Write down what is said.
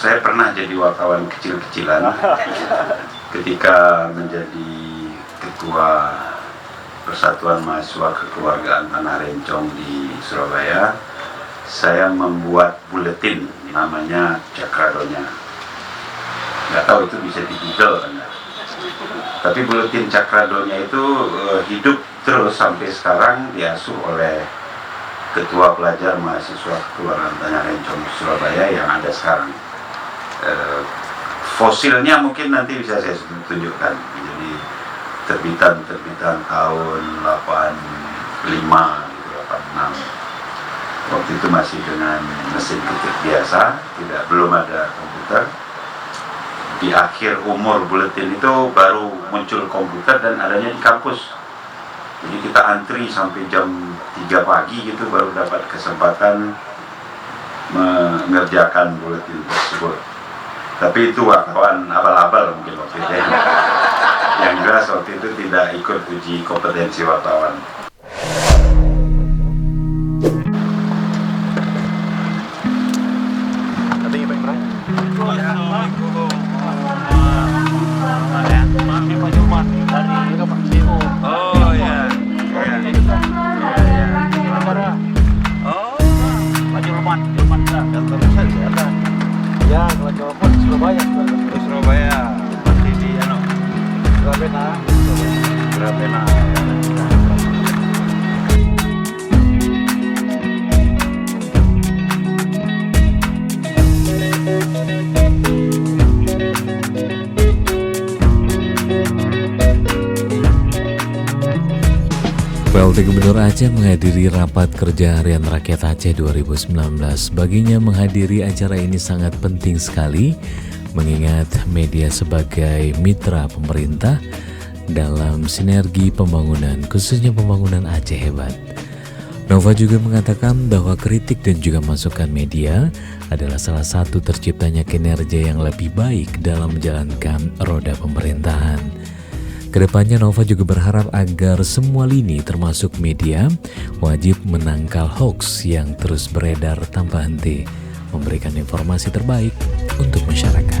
saya pernah jadi wartawan kecil-kecilan ketika menjadi ketua Persatuan Mahasiswa Kekeluargaan Tanah Rencong di Surabaya. Saya membuat buletin namanya Cakradonya. Nggak tahu itu bisa di Google kan? Tapi buletin Cakradonya itu hidup terus sampai sekarang, diasuh oleh Ketua Pelajar Mahasiswa Kekeluargaan Tanah Rencong Surabaya yang ada sekarang. Fosilnya mungkin nanti bisa saya tunjukkan. Jadi terbitan tahun 85, 86. Waktu itu masih dengan mesin ketik biasa, belum ada komputer. Di akhir umur buletin itu baru muncul komputer dan adanya di kampus. Jadi kita antri sampai jam 3 pagi gitu baru dapat kesempatan mengerjakan buletin tersebut. Tapi itu wartawan abal-abal mungkin waktu itu. Yang jelas waktu itu tidak ikut uji kompetensi wartawan. Oh ya, ya, kalau Jawa pun Surabaya. Surabaya, masih di Surabaya. PLT Gubernur Aceh menghadiri rapat kerja Harian Rakyat Aceh 2019. Baginya menghadiri acara ini sangat penting sekali, mengingat media sebagai mitra pemerintah dalam sinergi pembangunan, khususnya pembangunan Aceh hebat. Nova juga mengatakan bahwa kritik dan juga masukan media adalah salah satu terciptanya kinerja yang lebih baik dalam menjalankan roda pemerintahan. Kedepannya Nova juga berharap agar semua lini termasuk media wajib menangkal hoaks yang terus beredar tanpa henti, memberikan informasi terbaik untuk masyarakat.